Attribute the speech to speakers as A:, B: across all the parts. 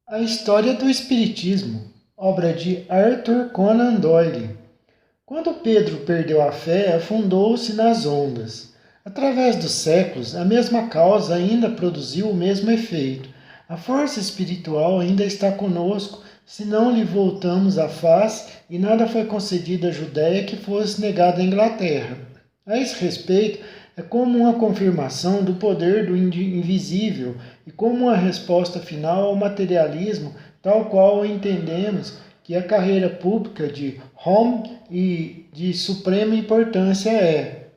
A: A História do Espiritismo, obra de Arthur Conan Doyle. Quando Pedro perdeu a fé, afundou-se nas ondas. Através dos séculos, a mesma causa ainda produziu o mesmo efeito. A força espiritual ainda está conosco, se não lhe voltamos a face, e nada foi concedido à Judéia que fosse negado à Inglaterra. A esse respeito, é como uma confirmação do poder do invisível e como uma resposta final ao materialismo, tal qual o entendemos, que a carreira pública de Home e de suprema importância é.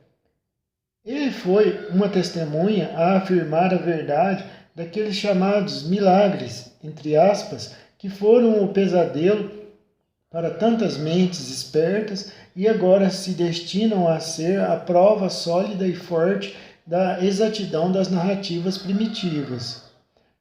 A: Ele foi uma testemunha a afirmar a verdade daqueles chamados milagres, entre aspas, que foram o pesadelo para tantas mentes espertas e agora se destinam a ser a prova sólida e forte da exatidão das narrativas primitivas.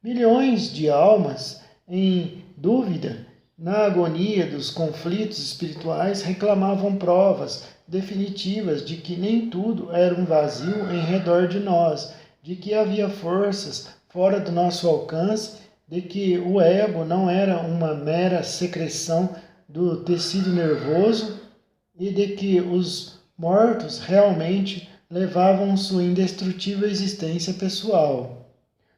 A: Milhões de almas em dúvida, na agonia dos conflitos espirituais, reclamavam provas definitivas de que nem tudo era um vazio em redor de nós, de que havia forças fora do nosso alcance, de que o ego não era uma mera secreção do tecido nervoso e de que os mortos realmente levavam sua indestrutível existência pessoal.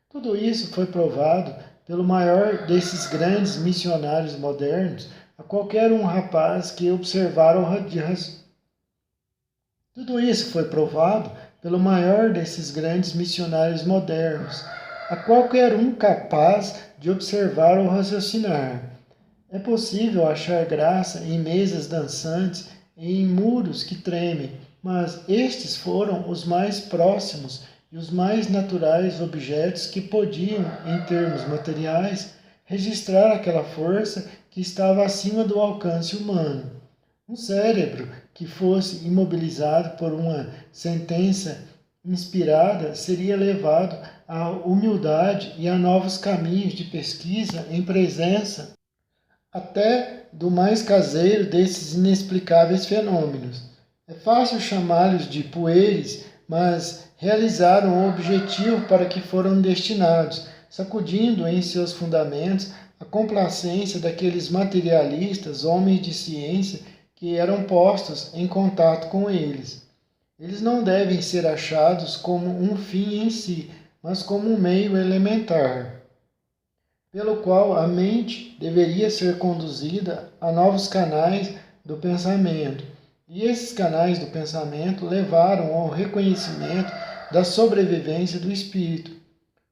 A: Tudo isso foi provado pelo maior desses grandes missionários modernos a qualquer um rapaz que observar o Tudo isso foi provado pelo maior desses grandes missionários modernos a qualquer um capaz de observar ou raciocinar. É possível achar graça em mesas dançantes e em muros que tremem, mas estes foram os mais próximos e os mais naturais objetos que podiam, em termos materiais, registrar aquela força que estava acima do alcance humano. Um cérebro que fosse imobilizado por uma sentença inspirada seria levado à humildade e a novos caminhos de pesquisa em presença até do mais caseiro desses inexplicáveis fenômenos. É fácil chamá-los de pueris, mas realizaram o objetivo para que foram destinados, sacudindo em seus fundamentos a complacência daqueles materialistas, homens de ciência, que eram postos em contato com eles. Eles não devem ser achados como um fim em si, mas como um meio elementar pelo qual a mente deveria ser conduzida a novos canais do pensamento. E esses canais do pensamento levaram ao reconhecimento da sobrevivência do espírito.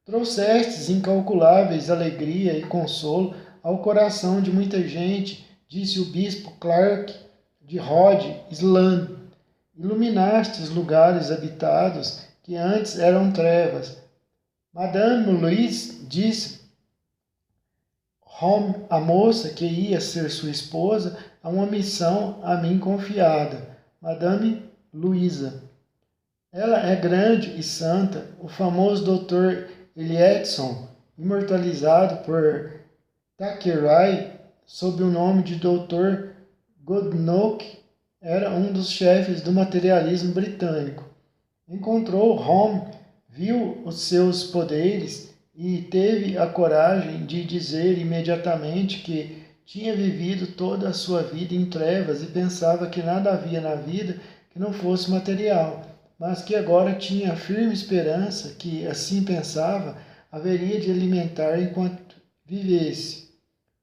A: Trouxestes incalculáveis alegria e consolo ao coração de muita gente, disse o bispo Clark de Rhode Island. Iluminastes lugares habitados que antes eram trevas. Madame Louise disse a moça que ia ser sua esposa a uma missão a mim confiada, Madame Luisa. Ela é grande e santa, o famoso Dr. Elietson, imortalizado por Thackeray sob o nome de Dr. Goodenough, era um dos chefes do materialismo britânico. Encontrou Home, viu os seus poderes e teve a coragem de dizer imediatamente que tinha vivido toda a sua vida em trevas e pensava que nada havia na vida que não fosse material, mas que agora tinha a firme esperança que, assim pensava, haveria de alimentar enquanto vivesse.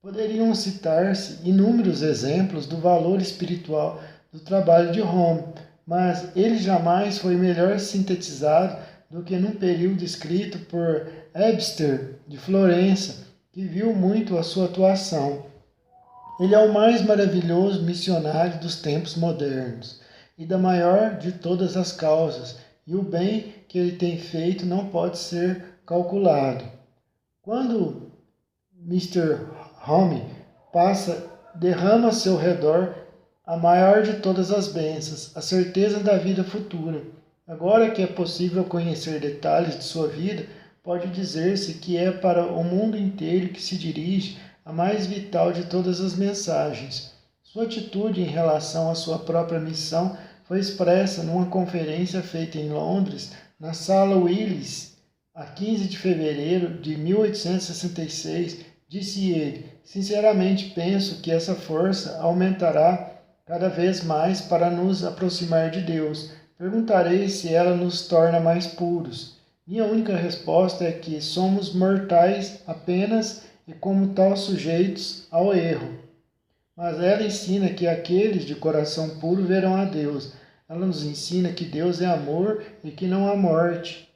A: Poderiam citar-se inúmeros exemplos do valor espiritual do trabalho de Home, mas ele jamais foi melhor sintetizado do que num período escrito por Webster de Florença, que viu muito a sua atuação. Ele é o mais maravilhoso missionário dos tempos modernos e da maior de todas as causas, e o bem que ele tem feito não pode ser calculado. Quando Mr. Home passa, derrama a seu redor a maior de todas as bênçãos, a certeza da vida futura. Agora que é possível conhecer detalhes de sua vida, pode dizer-se que é para o mundo inteiro que se dirige a mais vital de todas as mensagens. Sua atitude em relação à sua própria missão foi expressa numa conferência feita em Londres, na Sala Willis, a 15 de fevereiro de 1866, Disse ele: sinceramente penso que essa força aumentará cada vez mais para nos aproximar de Deus. Perguntarei se ela nos torna mais puros. Minha única resposta é que somos mortais apenas e, como tal, sujeitos ao erro. Mas ela ensina que aqueles de coração puro verão a Deus. Ela nos ensina que Deus é amor e que não há morte.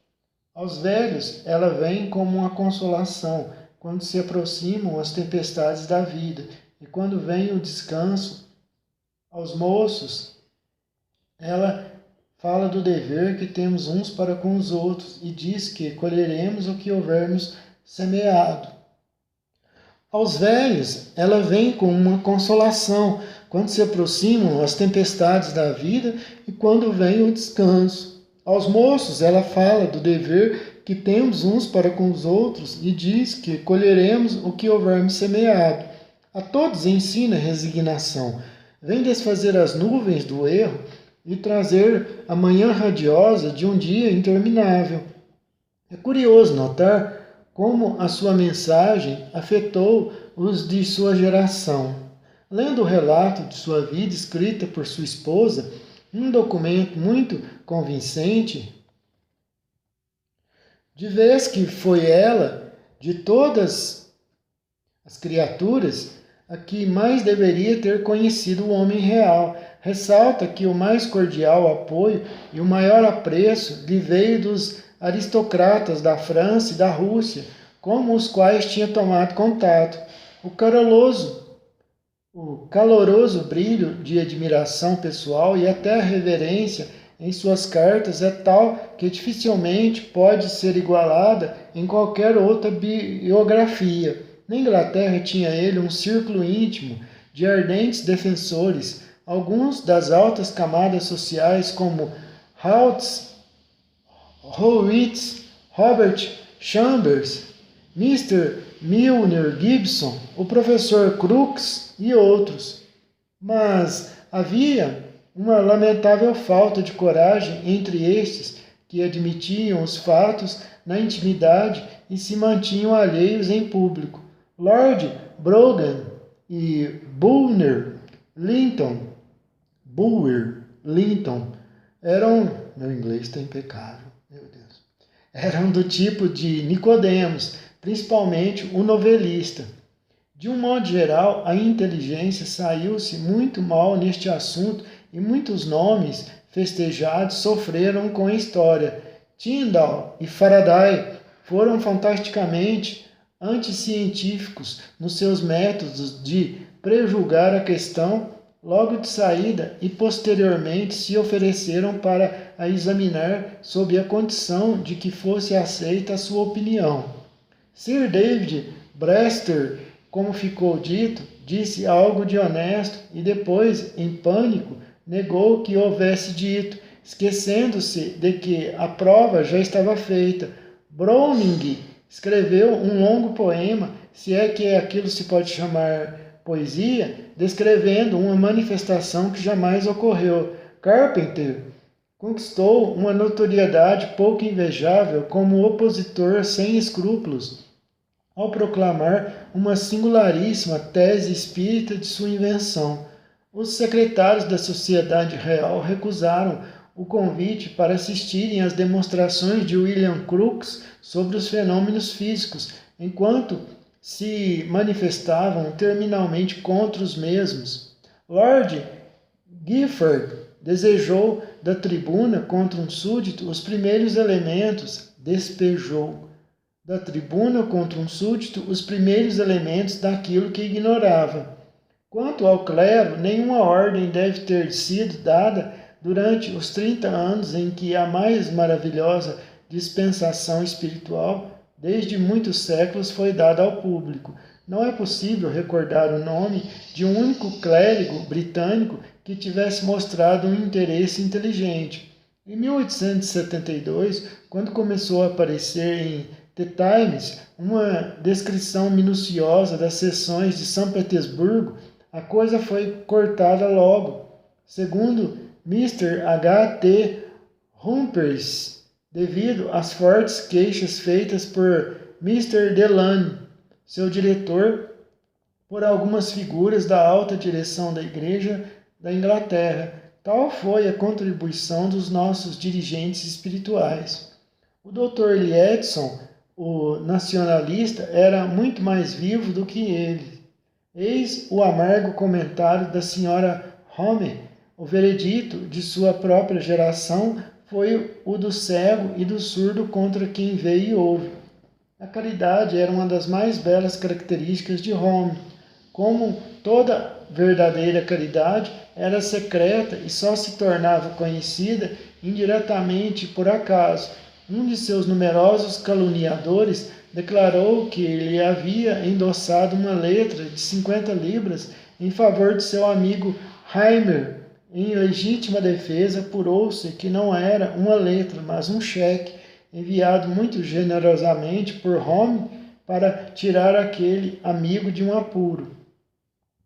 A: Aos velhos, ela vem como uma consolação, quando se aproximam as tempestades da vida, e quando vem o descanso. Aos moços, ela fala do dever que temos uns para com os outros, e diz que colheremos o que houvermos semeado. Aos velhos, ela vem com uma consolação, quando se aproximam as tempestades da vida e quando vem o descanso. Aos moços, ela fala do dever que temos uns para com os outros e diz que colheremos o que houvermos semeado. A todos ensina resignação. Vem desfazer as nuvens do erro e trazer a manhã radiosa de um dia interminável. É curioso notar como a sua mensagem afetou os de sua geração. Lendo o relato de sua vida escrita por sua esposa, um documento muito convincente, de vez que foi ela, de todas as criaturas, a que mais deveria ter conhecido o homem real. Ressalta que o mais cordial apoio e o maior apreço lhe veio dos aristocratas da França e da Rússia, com os quais tinha tomado contato. O caloroso brilho de admiração pessoal e até a reverência em suas cartas é tal que dificilmente pode ser igualada em qualquer outra biografia. Na Inglaterra tinha ele um círculo íntimo de ardentes defensores, alguns das altas camadas sociais como Horwitz, Robert Chambers, Mr. Milner Gibson, o professor Crookes e outros. Mas havia uma lamentável falta de coragem entre estes que admitiam os fatos na intimidade e se mantinham alheios em público. Lord Brougham e Bulwer Lytton eram, meu inglês está impecável, meu Deus, eram do tipo de Nicodemos, principalmente o novelista. De um modo geral, a inteligência saiu-se muito mal neste assunto e muitos nomes festejados sofreram com a história. Tyndall e Faraday foram fantasticamente anticientíficos nos seus métodos de prejulgar a questão logo de saída e posteriormente se ofereceram para a examinar sob a condição de que fosse aceita a sua opinião. Sir David Brewster, como ficou dito, disse algo de honesto e depois, em pânico, negou que houvesse dito, esquecendo-se de que a prova já estava feita. Browning escreveu um longo poema, se é que aquilo se pode chamar poesia, descrevendo uma manifestação que jamais ocorreu. Carpenter conquistou uma notoriedade pouco invejável como opositor sem escrúpulos, ao proclamar uma singularíssima tese espírita de sua invenção. Os secretários da Sociedade Real recusaram o convite para assistirem às demonstrações de William Crookes sobre os fenômenos físicos, enquanto se manifestavam terminalmente contra os mesmos. Lord Gifford desejou da tribuna contra um súdito os primeiros elementos, despejou da tribuna contra um súdito os primeiros elementos daquilo que ignorava. Quanto ao clero, nenhuma ordem deve ter sido dada durante os 30 anos em que a mais maravilhosa dispensação espiritual desde muitos séculos foi dada ao público. Não é possível recordar o nome de um único clérigo britânico que tivesse mostrado um interesse inteligente. Em 1872, quando começou a aparecer em The Times uma descrição minuciosa das sessões de São Petersburgo, a coisa foi cortada logo. Segundo Mr. H. T. Humphreys, devido às fortes queixas feitas por Mr. Delany, seu diretor, por algumas figuras da alta direção da Igreja da Inglaterra. Tal foi a contribuição dos nossos dirigentes espirituais. O Dr. Edson, o nacionalista, era muito mais vivo do que ele. Eis o amargo comentário da senhora Homer. O veredito de sua própria geração foi o do cego e do surdo contra quem vê e ouve. A caridade era uma das mais belas características de Homer. Como toda verdadeira caridade, era secreta e só se tornava conhecida indiretamente por acaso. Um de seus numerosos caluniadores declarou que ele havia endossado uma letra de 50 libras em favor de seu amigo Heimer. Em legítima defesa, apurou-se que não era uma letra, mas um cheque, enviado muito generosamente por Home para tirar aquele amigo de um apuro.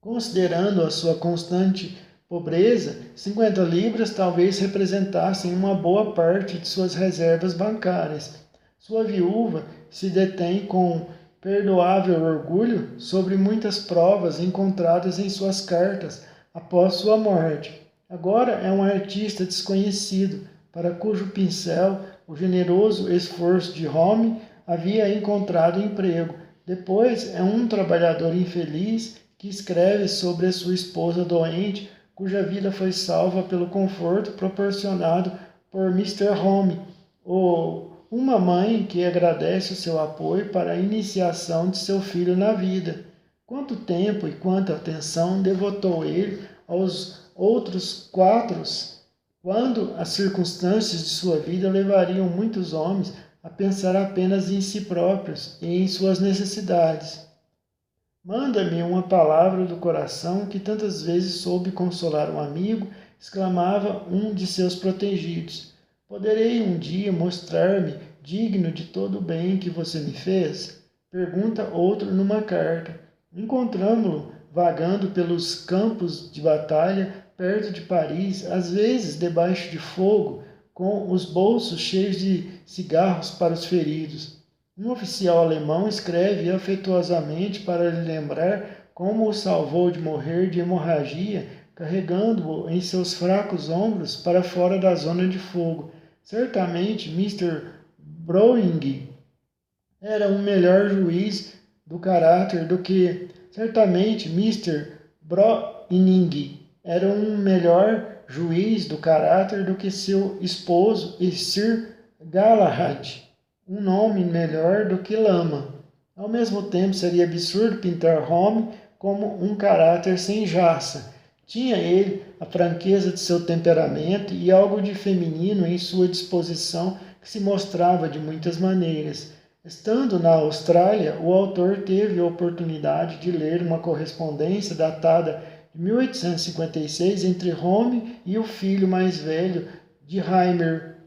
A: Considerando a sua constante pobreza, 50 libras talvez representassem uma boa parte de suas reservas bancárias. Sua viúva se detém com perdoável orgulho sobre muitas provas encontradas em suas cartas após sua morte. Agora é um artista desconhecido, para cujo pincel o generoso esforço de Home havia encontrado emprego. Depois é um trabalhador infeliz que escreve sobre a sua esposa doente, cuja vida foi salva pelo conforto proporcionado por Mr. Home, ou uma mãe que agradece o seu apoio para a iniciação de seu filho na vida. Quanto tempo e quanta atenção devotou ele aos outros quatro, quando as circunstâncias de sua vida levariam muitos homens a pensar apenas em si próprios e em suas necessidades. Manda-me uma palavra do coração que tantas vezes soube consolar um amigo, exclamava um de seus protegidos. Poderei um dia mostrar-me digno de todo o bem que você me fez? Pergunta outro numa carta. Encontramo-lo vagando pelos campos de batalha perto de Paris, às vezes debaixo de fogo, com os bolsos cheios de cigarros para os feridos. Um oficial alemão escreve afetuosamente para lhe lembrar como o salvou de morrer de hemorragia, carregando-o em seus fracos ombros para fora da zona de fogo. Certamente Mr. Browning era um melhor juiz do caráter do que... Certamente Mr. Browning era um melhor juiz do caráter do que seu esposo e Sir Galahad, um nome melhor do que Lama. Ao mesmo tempo, seria absurdo pintar Home como um caráter sem jaça. Tinha ele a franqueza de seu temperamento e algo de feminino em sua disposição que se mostrava de muitas maneiras. Estando na Austrália, o autor teve a oportunidade de ler uma correspondência datada de 1856 entre Home e o filho mais velho de Heimer.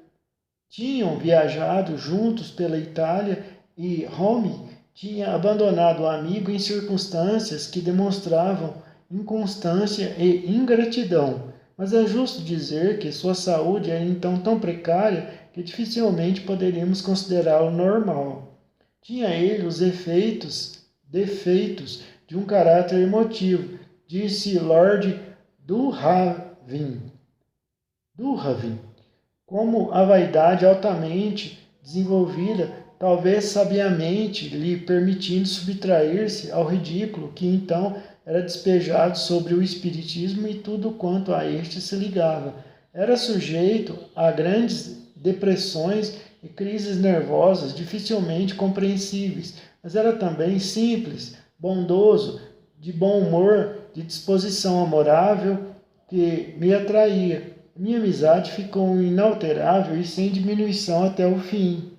A: Tinham viajado juntos pela Itália e Home tinha abandonado o amigo em circunstâncias que demonstravam inconstância e ingratidão. Mas é justo dizer que sua saúde era então tão precária que dificilmente poderíamos considerá-lo normal. Tinha ele os defeitos de um caráter emotivo, disse Lord Durhavin. Como a vaidade altamente desenvolvida, talvez sabiamente lhe permitindo subtrair-se ao ridículo que então era despejado sobre o espiritismo e tudo quanto a este se ligava. Era sujeito a grandes depressões e crises nervosas dificilmente compreensíveis, mas era também simples, bondoso, de bom humor, de disposição amorável, que me atraía. Minha amizade ficou inalterável e sem diminuição até o fim.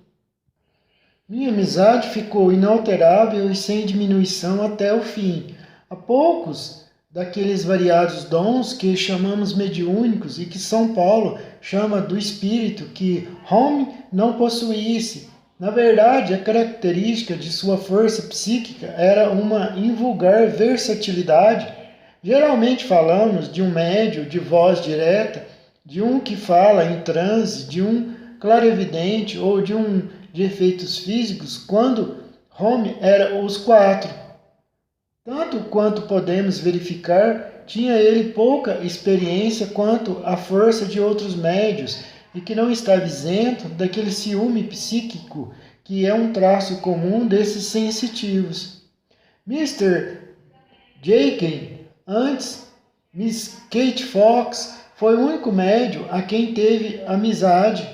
A: Há poucos daqueles variados dons que chamamos mediúnicos e que São Paulo chama do espírito, que Home não possuísse. Na verdade, a característica de sua força psíquica era uma invulgar versatilidade. Geralmente falamos de um médium de voz direta, de um que fala em transe, de um clarividente ou de efeitos físicos, quando Home era os 4. Tanto quanto podemos verificar, tinha ele pouca experiência quanto à força de outros médios e que não estava isento daquele ciúme psíquico que é um traço comum desses sensitivos. Mr. Jaken, antes Miss Kate Fox, foi o único médio a quem teve amizade.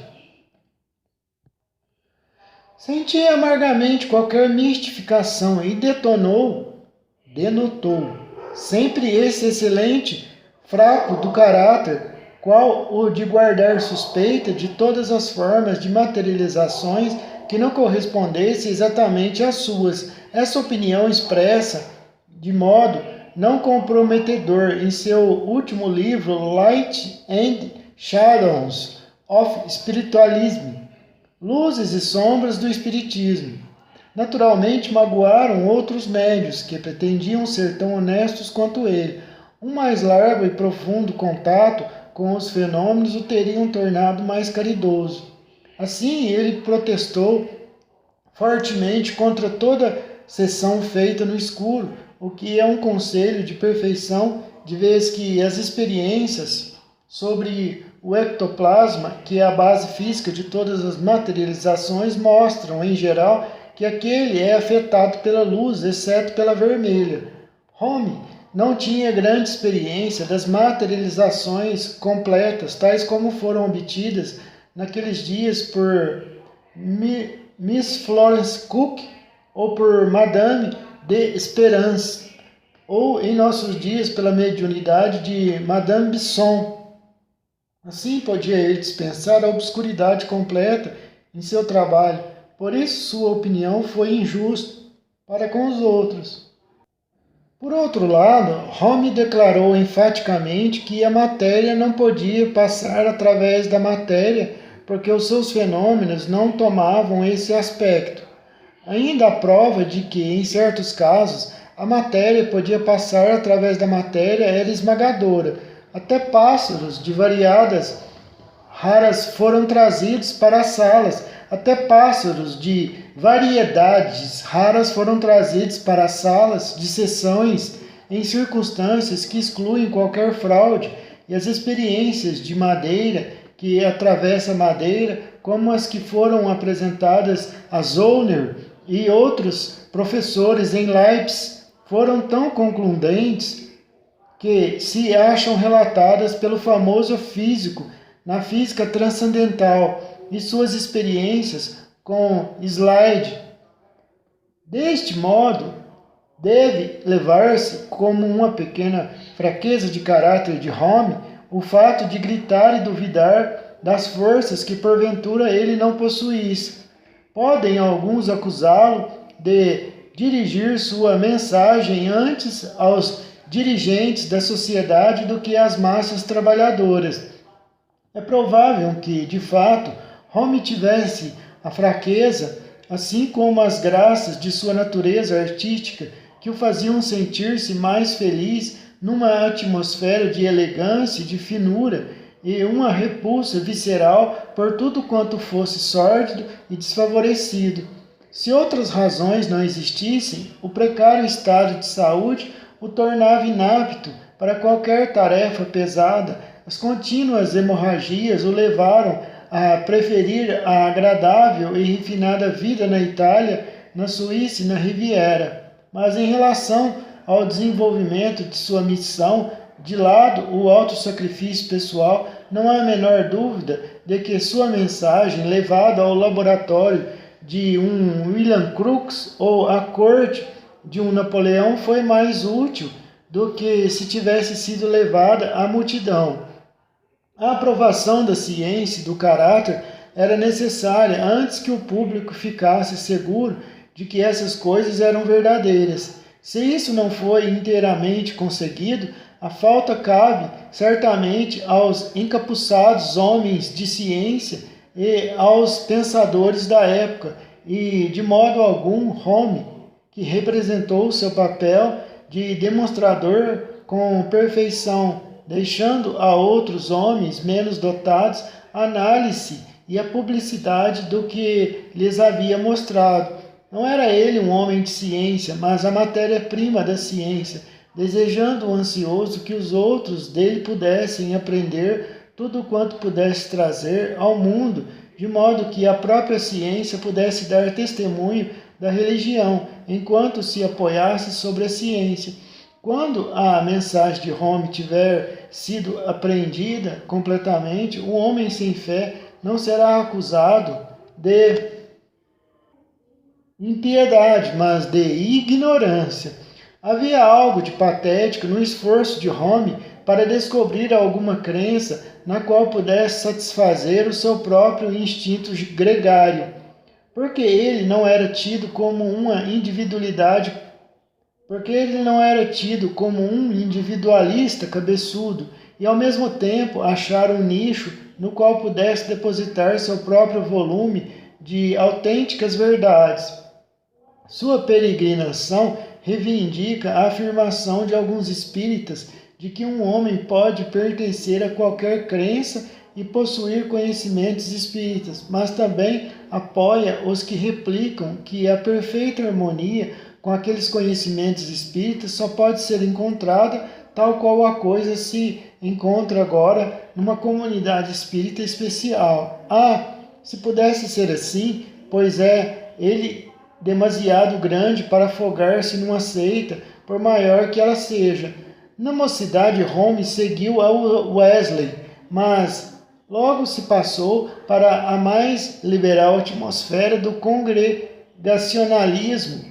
A: Sentia amargamente qualquer mistificação e denotou sempre esse excelente fraco do caráter, qual o de guardar suspeita de todas as formas de materializações que não correspondessem exatamente às suas. Essa opinião expressa de modo não comprometedor em seu último livro Light and Shadows of Spiritualism, Luzes e Sombras do Espiritismo. Naturalmente magoaram outros médios que pretendiam ser tão honestos quanto ele. Um mais largo e profundo contato com os fenômenos o teriam tornado mais caridoso. Assim, ele protestou fortemente contra toda sessão feita no escuro, o que é um conselho de perfeição, de vez que as experiências sobre o ectoplasma, que é a base física de todas as materializações, mostram, em geral, que aquele é afetado pela luz, exceto pela vermelha. Home não tinha grande experiência das materializações completas, tais como foram obtidas naqueles dias por Miss Florence Cook ou por Madame de Esperance, ou em nossos dias pela mediunidade de Madame Bisson. Assim podia ele dispensar a obscuridade completa em seu trabalho, por isso sua opinião foi injusta para com os outros. Por outro lado, Home declarou enfaticamente que a matéria não podia passar através da matéria porque os seus fenômenos não tomavam esse aspecto. Ainda há prova de que, em certos casos, a matéria podia passar através da matéria era esmagadora. Até pássaros de variadas raras foram trazidos para as salas. Até pássaros de variedades raras foram trazidos para as salas de sessões em circunstâncias que excluem qualquer fraude, e as experiências de madeira que atravessa madeira, como as que foram apresentadas a Zollner e outros professores em Leipzig, foram tão concludentes que se acham relatadas pelo famoso físico na física transcendental e suas experiências com Slide. Deste modo, deve levar-se como uma pequena fraqueza de caráter de Home o fato de gritar e duvidar das forças que porventura ele não possuísse. Podem alguns acusá-lo de dirigir sua mensagem antes aos dirigentes da sociedade do que às massas trabalhadoras. É provável que, de fato, Home tivesse a fraqueza, assim como as graças de sua natureza artística, que o faziam sentir-se mais feliz numa atmosfera de elegância e de finura, e uma repulsa visceral por tudo quanto fosse sórdido e desfavorecido. Se outras razões não existissem, o precário estado de saúde o tornava inapto para qualquer tarefa pesada. As contínuas hemorragias o levaram a preferir a agradável e refinada vida na Itália, na Suíça e na Riviera. Mas em relação ao desenvolvimento de sua missão, de lado o autossacrifício pessoal, não há a menor dúvida de que sua mensagem, levada ao laboratório de um William Crookes ou à corte de um Napoleão, foi mais útil do que se tivesse sido levada à multidão. A aprovação da ciência e do caráter era necessária antes que o público ficasse seguro de que essas coisas eram verdadeiras. Se isso não foi inteiramente conseguido, a falta cabe certamente aos encapuçados homens de ciência e aos pensadores da época, e de modo algum Home, que representou seu papel de demonstrador com perfeição, deixando a outros homens menos dotados a análise e a publicidade do que lhes havia mostrado. Não era ele um homem de ciência, mas a matéria-prima da ciência, desejando ansioso que os outros dele pudessem aprender tudo quanto pudesse trazer ao mundo, de modo que a própria ciência pudesse dar testemunho da religião, enquanto se apoiasse sobre a ciência. Quando a mensagem de Home tiver sido apreendida completamente, o homem sem fé não será acusado de impiedade, mas de ignorância. Havia algo de patético no esforço de Home para descobrir alguma crença na qual pudesse satisfazer o seu próprio instinto gregário, porque ele não era tido como uma individualidade, porque ele não era tido como um individualista cabeçudo e ao mesmo tempo achar um nicho no qual pudesse depositar seu próprio volume de autênticas verdades. Sua peregrinação reivindica a afirmação de alguns espíritas de que um homem pode pertencer a qualquer crença e possuir conhecimentos espíritas, mas também apoia os que replicam que a perfeita harmonia com aqueles conhecimentos espíritas só pode ser encontrada tal qual a coisa se encontra agora numa comunidade espírita especial. Se pudesse ser assim, pois é ele demasiado grande para afogar-se numa seita, por maior que ela seja. Na mocidade, Home seguiu a Wesley, mas logo se passou para a mais liberal atmosfera do congregacionalismo.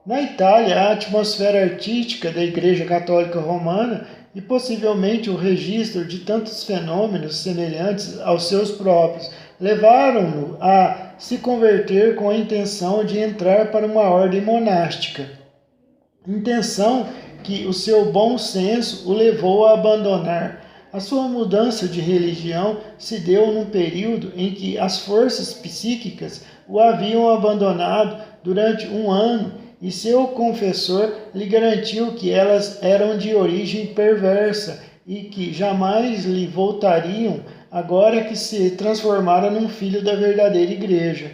A: Na Itália, a atmosfera artística da Igreja Católica Romana e possivelmente o registro de tantos fenômenos semelhantes aos seus próprios levaram-no a se converter com a intenção de entrar para uma ordem monástica. Intenção que o seu bom senso o levou a abandonar. A sua mudança de religião se deu num período em que as forças psíquicas o haviam abandonado durante um ano e seu confessor lhe garantiu que elas eram de origem perversa e que jamais lhe voltariam agora que se transformara num filho da verdadeira igreja.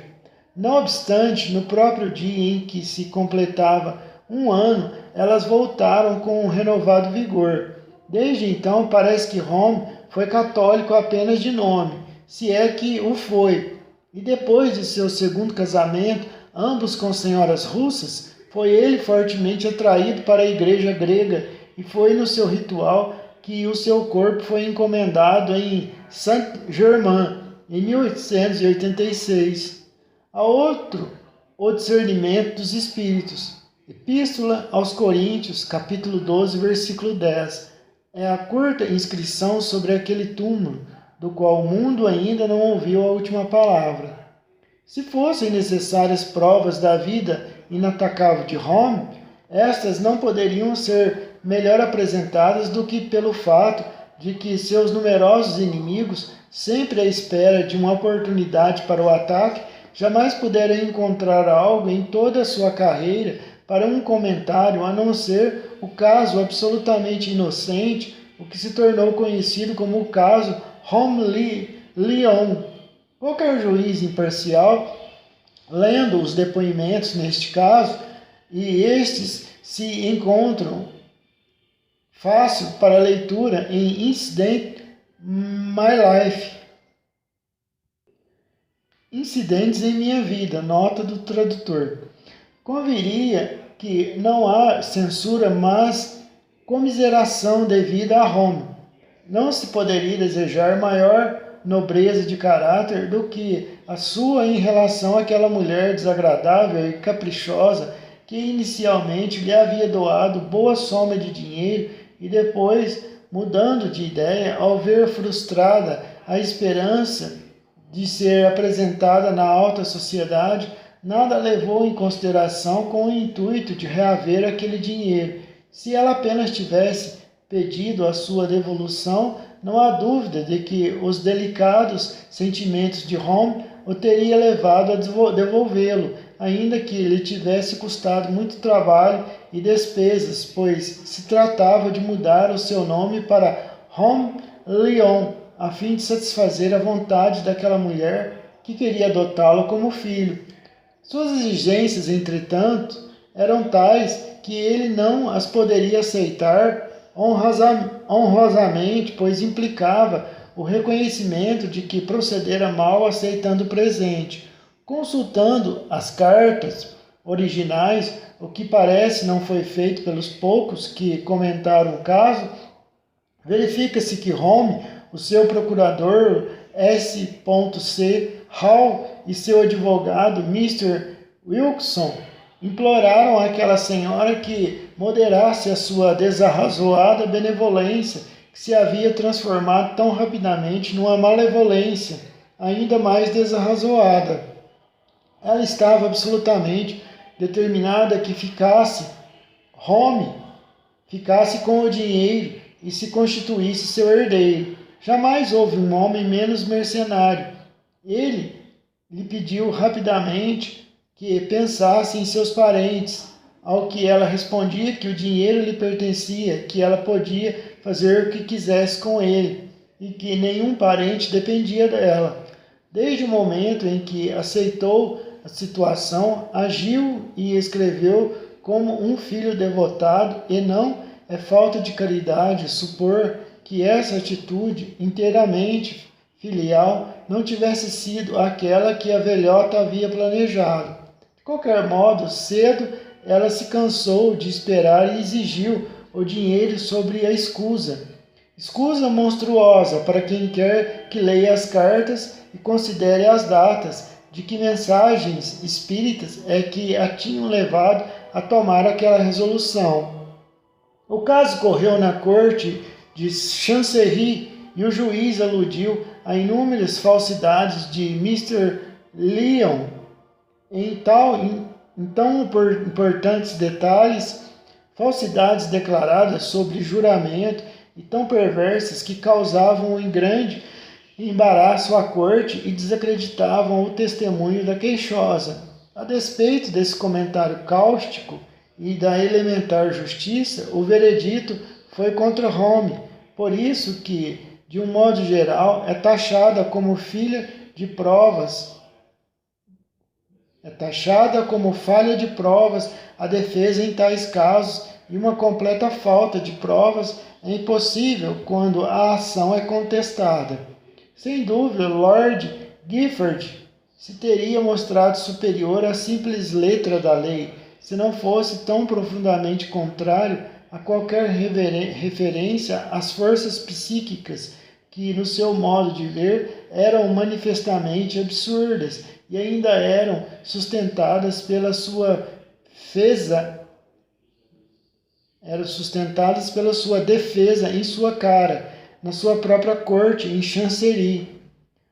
A: Não obstante, no próprio dia em que se completava um ano, elas voltaram com um renovado vigor. Desde então, parece que Home foi católico apenas de nome, se é que o foi. E depois de seu segundo casamento, ambos com senhoras russas, foi ele fortemente atraído para a igreja grega e foi no seu ritual que o seu corpo foi encomendado em Saint-Germain, em 1886. A outro, o discernimento dos espíritos. Epístola aos Coríntios, capítulo 12, versículo 10. É a curta inscrição sobre aquele túmulo, do qual o mundo ainda não ouviu a última palavra. Se fossem necessárias provas da vida inatacável de Home, estas não poderiam ser melhor apresentadas do que pelo fato de que seus numerosos inimigos, sempre à espera de uma oportunidade para o ataque, jamais puderam encontrar algo em toda a sua carreira para um comentário, a não ser o caso absolutamente inocente, o que se tornou conhecido como o caso Home-Lyon. Qualquer juiz imparcial, lendo os depoimentos neste caso, e estes se encontram fácil para leitura em Incident My Life. Incidentes em minha vida, nota do tradutor. Conviria que não há censura, mas comiseração devida a Home. Não se poderia desejar maior nobreza de caráter do que a sua em relação àquela mulher desagradável e caprichosa que inicialmente lhe havia doado boa soma de dinheiro e depois, mudando de ideia, ao ver frustrada a esperança de ser apresentada na alta sociedade, nada levou em consideração com o intuito de reaver aquele dinheiro. Se ela apenas tivesse pedido a sua devolução, não há dúvida de que os delicados sentimentos de Home o teria levado a devolvê-lo, ainda que lhe tivesse custado muito trabalho e despesas, pois se tratava de mudar o seu nome para Home-Lyon, a fim de satisfazer a vontade daquela mulher que queria adotá-lo como filho. Suas exigências, entretanto, eram tais que ele não as poderia aceitar honrosamente, pois implicava o reconhecimento de que procedera mal aceitando o presente. Consultando as cartas originais, o que parece não foi feito pelos poucos que comentaram o caso, verifica-se que Home, o seu procurador S.C. Hall e seu advogado Mr. Wilson imploraram àquela senhora que moderasse a sua desarrazoada benevolência, que se havia transformado tão rapidamente numa malevolência ainda mais desarrazoada. Ela estava absolutamente determinada que Home ficasse com o dinheiro e se constituísse seu herdeiro. Jamais houve um homem menos mercenário. Ele lhe pediu rapidamente que pensasse em seus parentes, ao que ela respondia que o dinheiro lhe pertencia, que ela podia fazer o que quisesse com ele e que nenhum parente dependia dela. Desde o momento em que aceitou a situação, agiu e escreveu como um filho devotado, e não é falta de caridade supor que essa atitude inteiramente filial não tivesse sido aquela que a velhota havia planejado. De qualquer modo, cedo ela se cansou de esperar e exigiu o dinheiro sobre a escusa. Escusa monstruosa para quem quer que leia as cartas e considere as datas de que mensagens espíritas é que a tinham levado a tomar aquela resolução. O caso correu na corte de Chancery e o juiz aludiu a inúmeras falsidades de Mr. Lyon em tão importantes detalhes, falsidades declaradas sobre juramento e tão perversas que causavam um grande embaraço à corte e desacreditavam o testemunho da queixosa. A despeito desse comentário cáustico e da elementar justiça, o veredito foi contra Home, por isso que, de um modo geral, é taxada como falha de provas a defesa em tais casos, e uma completa falta de provas é impossível quando a ação é contestada. Sem dúvida, Lord Gifford se teria mostrado superior à simples letra da lei, se não fosse tão profundamente contrário a qualquer referência às forças psíquicas que, no seu modo de ver, eram manifestamente absurdas e ainda eram sustentadas pela sua defesa em sua cara, na sua própria corte em Chancery.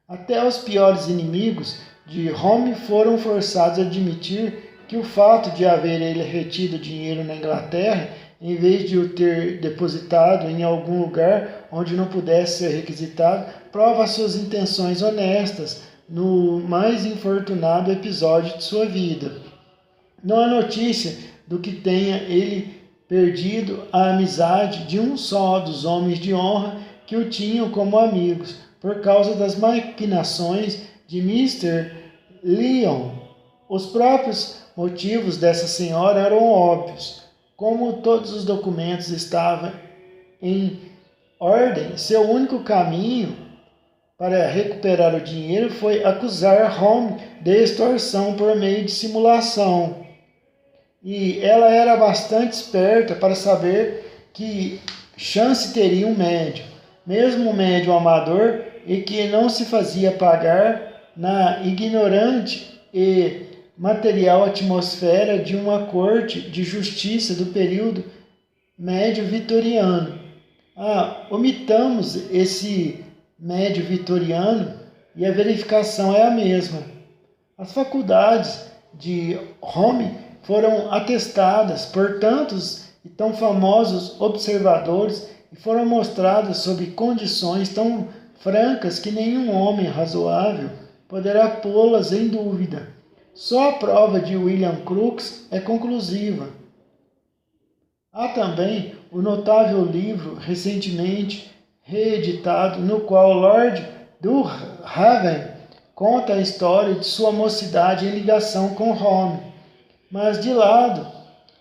A: Até os piores inimigos de Home foram forçados a admitir que o fato de haver ele retido dinheiro na Inglaterra, em vez de o ter depositado em algum lugar onde não pudesse ser requisitado, prova suas intenções honestas no mais infortunado episódio de sua vida. Não há notícia do que tenha ele perdido a amizade de um só dos homens de honra que o tinham como amigos, por causa das maquinações de Mr. Lyon. Os próprios motivos dessa senhora eram óbvios. Como todos os documentos estavam em ordem, seu único caminho para recuperar o dinheiro foi acusar Home de extorsão por meio de simulação. E ela era bastante esperta para saber que chance teria um médium, mesmo um médium amador, e que não se fazia pagar na ignorante e material atmosfera de uma corte de justiça do período médio vitoriano. Omitamos esse médio vitoriano e a verificação é a mesma. As faculdades de Home foram atestadas por tantos e tão famosos observadores e foram mostradas sob condições tão francas que nenhum homem razoável poderá pô-las em dúvida. Só a prova de William Crookes é conclusiva. Há também o notável livro recentemente reeditado, no qual Lord Durhaven conta a história de sua mocidade em ligação com Home. Mas de lado,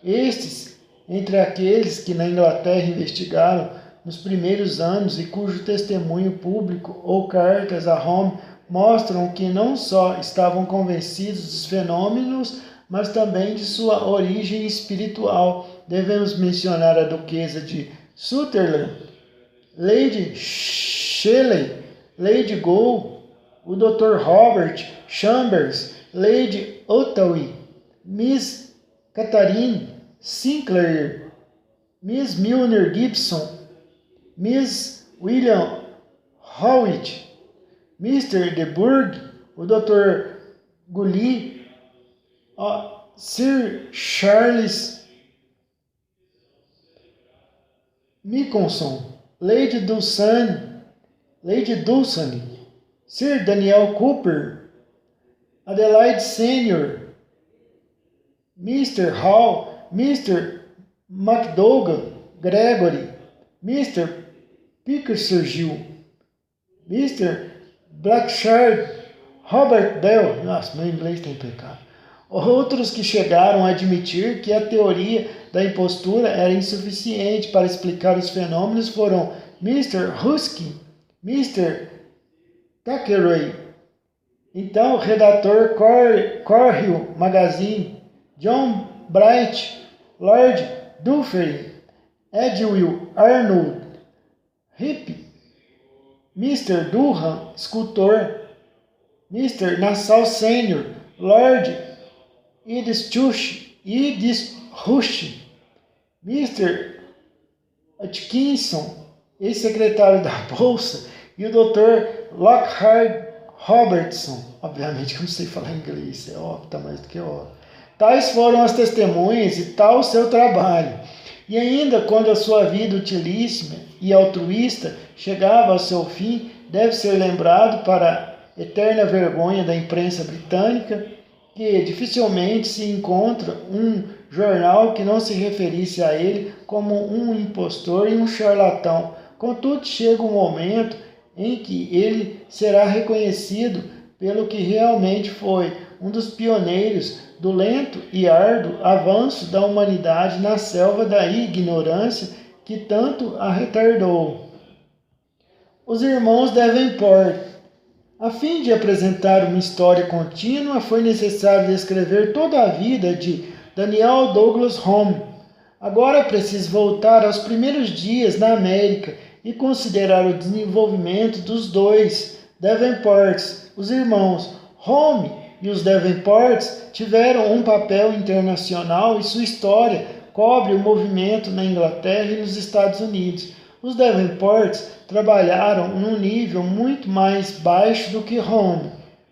A: estes, entre aqueles que na Inglaterra investigaram nos primeiros anos e cujo testemunho público ou cartas a Home mostram que não só estavam convencidos dos fenômenos, mas também de sua origem espiritual, devemos mencionar a Duquesa de Sutherland, Lady Shelley, Lady Gould, o Dr. Robert Chambers, Lady Ottawi, Miss Catherine Sinclair, Miss Milner Gibson, Miss William Howitt, Mr. de Burgh, o Dr. Gully, Sir Charles Michelson, Lady Dulcane, Sir Daniel Cooper, Adelaide Senior, Mr. Hall, Mr. MacDougall Gregory, Mr. Pickersgill, Mr. Blackshard, Robert Bell, nossa, meu inglês tem pecado. Outros que chegaram a admitir que a teoria da impostura era insuficiente para explicar os fenômenos foram Mr. Ruskin, Mr. Thackeray, então redator Cornhill Magazine, John Bright, Lord Dufferin, Edwin Arnold, Hip, Mr. Durham, escultor, Mr. Nassau Senior, Lord Idstush, Mr. Atkinson, ex-secretário da Bolsa, e o Dr. Lockhart Robertson. Obviamente que eu não sei falar inglês, é óbvio, tá mais do que óbvio. Tais foram as testemunhas e tal o seu trabalho. E ainda quando a sua vida utilíssima e altruísta chegava ao seu fim, deve ser lembrado para a eterna vergonha da imprensa britânica que dificilmente se encontra um jornal que não se referisse a ele como um impostor e um charlatão. Contudo, chega um momento em que ele será reconhecido pelo que realmente foi, um dos pioneiros do lento e árduo avanço da humanidade na selva da ignorância que tanto a retardou. Os irmãos Davenport. A fim de apresentar uma história contínua, foi necessário descrever toda a vida de Daniel Douglas Home. Agora é preciso voltar aos primeiros dias na América e considerar o desenvolvimento dos dois Davenports. Os irmãos Home e os Davenports tiveram um papel internacional e sua história cobre o movimento na Inglaterra e nos Estados Unidos. Os Davenports trabalharam num nível muito mais baixo do que Home,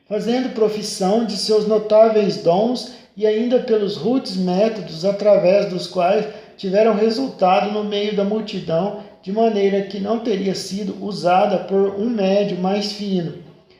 A: fazendo profissão de seus notáveis dons e ainda pelos rudes métodos através dos quais tiveram resultado no meio da multidão, de maneira que não teria sido usada por um médio mais fino.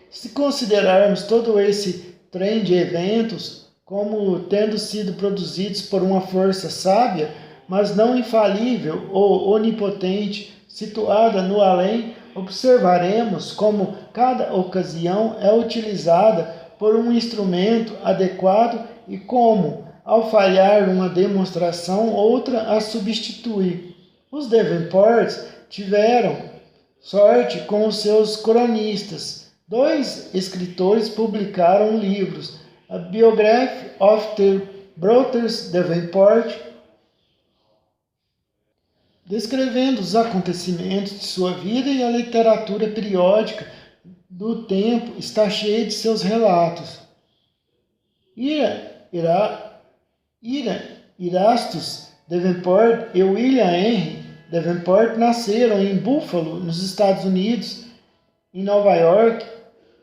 A: Se considerarmos todo esse trem de eventos como tendo sido produzidos por uma força sábia, mas não infalível ou onipotente, situada no além, observaremos como cada ocasião é utilizada por um instrumento adequado e como, ao falhar uma demonstração, outra a substitui. Os Davenports tiveram sorte com os seus cronistas. Dois escritores publicaram livros, a Biography of the Brothers Davenport, descrevendo os acontecimentos de sua vida, e a literatura periódica do tempo está cheia de seus relatos. Erastus Davenport e William Henry Davenport nasceram em Buffalo, nos Estados Unidos, em Nova York,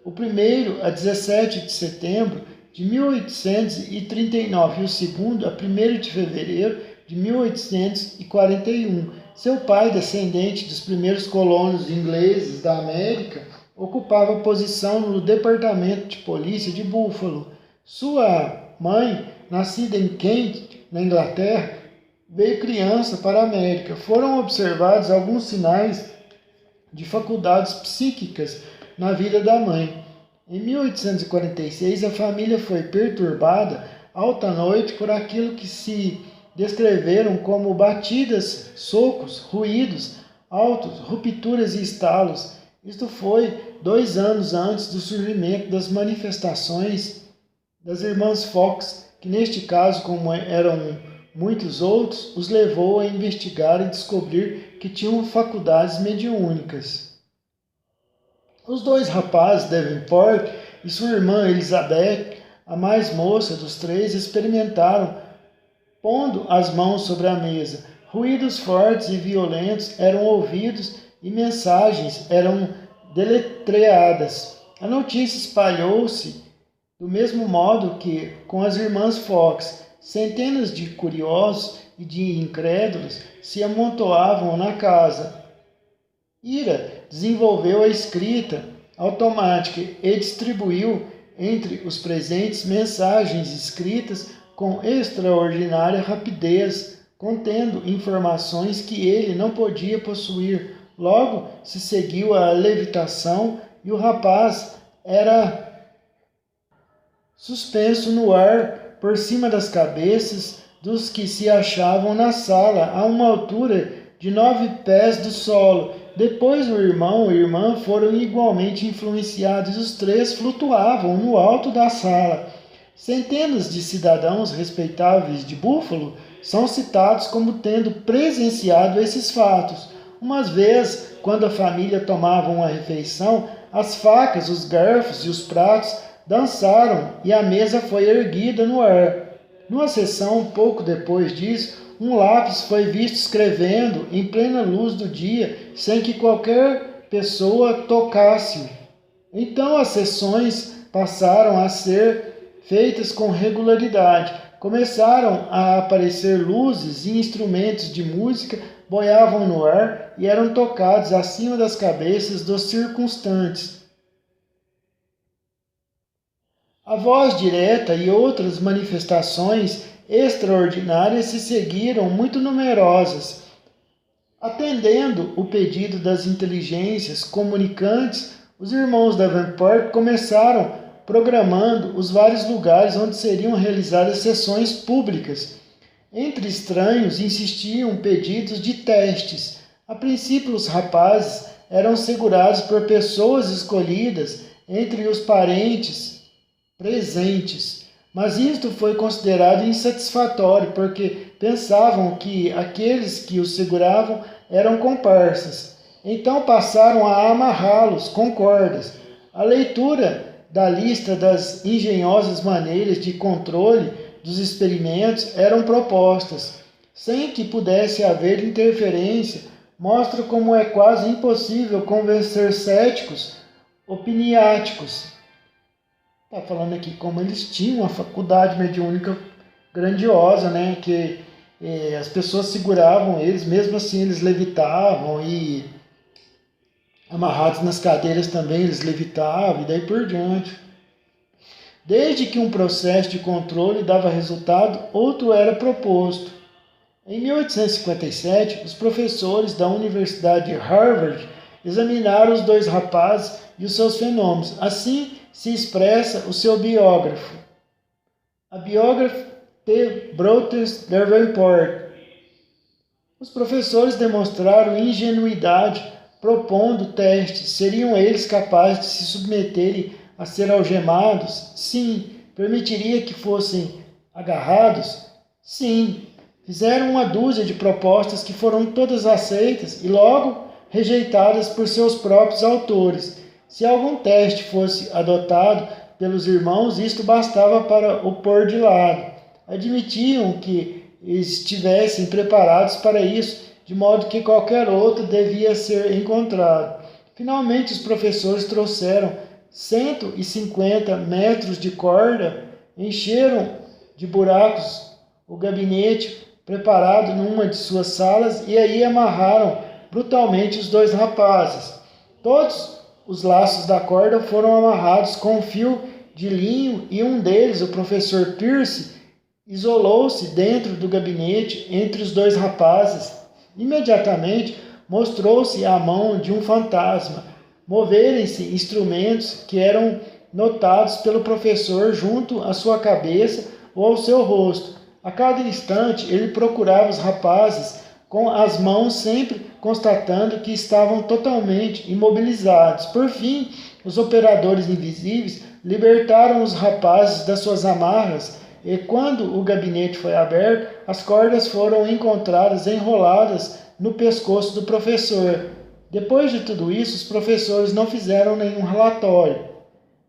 A: o primeiro a 17 de setembro de 1839 e o segundo a 1º de fevereiro de 1841. Seu pai, descendente dos primeiros colonos ingleses da América, ocupava posição no Departamento de Polícia de Buffalo. Sua mãe, nascida em Kent, na Inglaterra, veio criança para a América. Foram observados alguns sinais de faculdades psíquicas na vida da mãe. Em 1846, a família foi perturbada alta noite por aquilo que se descreveram como batidas, socos, ruídos altos, rupturas e estalos. Isto foi 2 anos antes do surgimento das manifestações das irmãs Fox, que neste caso, como eram muitos outros, os levou a investigar e descobrir que tinham faculdades mediúnicas. Os 2 rapazes, Davenport e sua irmã Elizabeth, a mais moça dos 3, experimentaram, pondo as mãos sobre a mesa. Ruídos fortes e violentos eram ouvidos e mensagens eram deletreadas. A notícia espalhou-se do mesmo modo que com as irmãs Fox. Centenas de curiosos e de incrédulos se amontoavam na casa. Ira desenvolveu a escrita automática e distribuiu entre os presentes mensagens escritas com extraordinária rapidez, contendo informações que ele não podia possuir. Logo se seguiu a levitação e o rapaz era suspenso no ar por cima das cabeças dos que se achavam na sala, a uma altura de 9 pés do solo. Depois o irmão e a irmã foram igualmente influenciados e os 3 flutuavam no alto da sala. Centenas de cidadãos respeitáveis de Buffalo são citados como tendo presenciado esses fatos. Umas vezes, quando a família tomava uma refeição, as facas, os garfos e os pratos dançaram e a mesa foi erguida no ar. Numa sessão, pouco depois disso, um lápis foi visto escrevendo em plena luz do dia, sem que qualquer pessoa tocasse-o. Então as sessões passaram a ser feitas com regularidade. Começaram a aparecer luzes e instrumentos de música boiavam no ar e eram tocados acima das cabeças dos circunstantes. A voz direta e outras manifestações extraordinárias se seguiram, muito numerosas. Atendendo o pedido das inteligências comunicantes, os irmãos Davenport começaram programando os vários lugares onde seriam realizadas sessões públicas. Entre estranhos insistiam pedidos de testes. A princípio, os rapazes eram segurados por pessoas escolhidas entre os parentes presentes, mas isto foi considerado insatisfatório, porque pensavam que aqueles que os seguravam eram comparsas. Então passaram a amarrá-los com cordas. A leitura da lista das engenhosas maneiras de controle dos experimentos eram propostas, sem que pudesse haver interferência, mostra como é quase impossível convencer céticos opiniáticos. Está falando aqui como eles tinham uma faculdade mediúnica grandiosa, né? Que as pessoas seguravam eles, mesmo assim eles levitavam e amarrados nas cadeiras também eles levitavam e daí por diante. Desde que um processo de controle dava resultado, outro era proposto. Em 1857, os professores da Universidade de Harvard examinaram os 2 rapazes e os seus fenômenos. Assim se expressa o seu biógrafo. A biógrafa T. Brothers Davenport. Os professores demonstraram ingenuidade propondo testes. Seriam eles capazes de se submeterem a ser algemados? Sim. Permitiria que fossem agarrados? Sim. Fizeram uma dúzia de propostas que foram todas aceitas e logo rejeitadas por seus próprios autores. Se algum teste fosse adotado pelos irmãos, isto bastava para o pôr de lado. Admitiam que estivessem preparados para isso, de modo que qualquer outro devia ser encontrado. Finalmente, os professores trouxeram 150 metros de corda, encheram de buracos o gabinete preparado numa de suas salas e aí amarraram brutalmente os 2 rapazes. Todos os laços da corda foram amarrados com um fio de linho e um deles, o professor Pierce, isolou-se dentro do gabinete entre os 2 rapazes. Imediatamente mostrou-se a mão de um fantasma. Moverem-se instrumentos que eram notados pelo professor junto à sua cabeça ou ao seu rosto. A cada instante ele procurava os rapazes com as mãos sempre constatando que estavam totalmente imobilizados. Por fim, os operadores invisíveis libertaram os rapazes das suas amarras e quando o gabinete foi aberto, as cordas foram encontradas enroladas no pescoço do professor. Depois de tudo isso, os professores não fizeram nenhum relatório.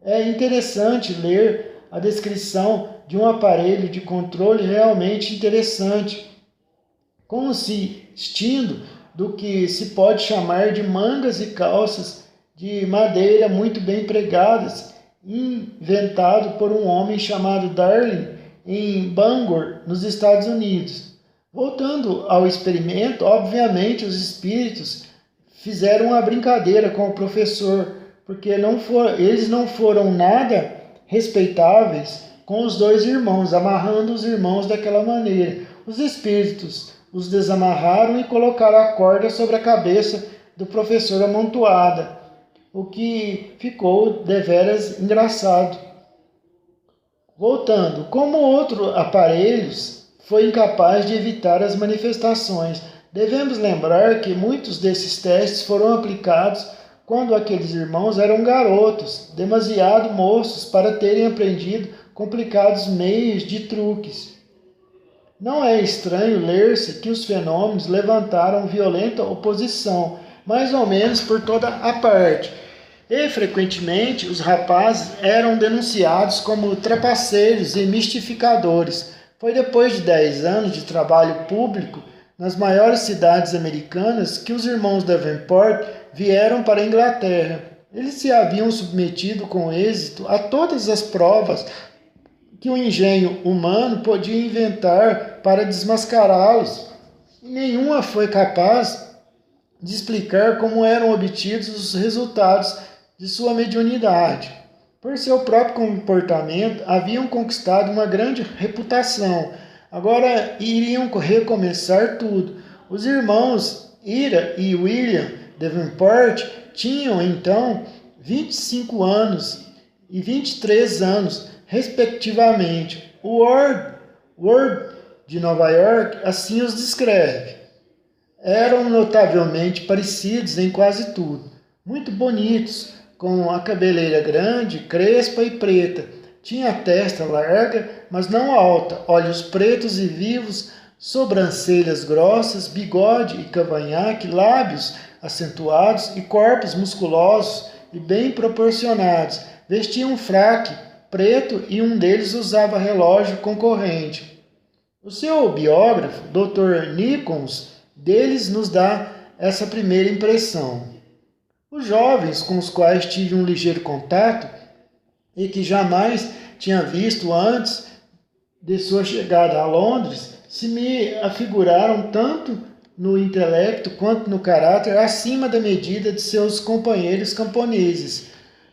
A: É interessante ler a descrição de um aparelho de controle realmente interessante, consistindo do que se pode chamar de mangas e calças de madeira muito bem pregadas, inventado por um homem chamado Darling em Bangor, nos Estados Unidos. Voltando ao experimento, obviamente os espíritos fizeram uma brincadeira com o professor, porque eles não foram nada respeitáveis com os dois irmãos, amarrando os irmãos daquela maneira. Os espíritos os desamarraram e colocaram a corda sobre a cabeça do professor amontoada, o que ficou deveras engraçado. Voltando, como outros aparelhos, foi incapaz de evitar as manifestações. Devemos lembrar que muitos desses testes foram aplicados quando aqueles irmãos eram garotos, demasiado moços para terem aprendido complicados meios de truques. Não é estranho ler-se que os fenômenos levantaram violenta oposição, mais ou menos por toda a parte, e frequentemente os rapazes eram denunciados como trapaceiros e mistificadores. Foi depois de 10 anos de trabalho público nas maiores cidades americanas que os irmãos Davenport vieram para a Inglaterra. Eles se haviam submetido com êxito a todas as provas que o engenho humano podia inventar para desmascará-los. Nenhuma foi capaz de explicar como eram obtidos os resultados de sua mediunidade. Por seu próprio comportamento, haviam conquistado uma grande reputação. Agora iriam recomeçar tudo. Os irmãos Ira e William Davenport tinham então 25 anos e 23 anos, respectivamente. O World de Nova York assim os descreve. Eram notavelmente parecidos em quase tudo, muito bonitos, com a cabeleira grande, crespa e preta. Tinha a testa larga, mas não alta, olhos pretos e vivos, sobrancelhas grossas, bigode e cavanhaque, lábios acentuados e corpos musculosos e bem proporcionados. Vestiam um fraque preto e um deles usava relógio concorrente. O seu biógrafo, Dr. Nichols, deles nos dá essa primeira impressão. Os jovens com os quais tive um ligeiro contato e que jamais tinha visto antes de sua chegada a Londres, se me afiguraram tanto no intelecto quanto no caráter acima da medida de seus companheiros camponeses.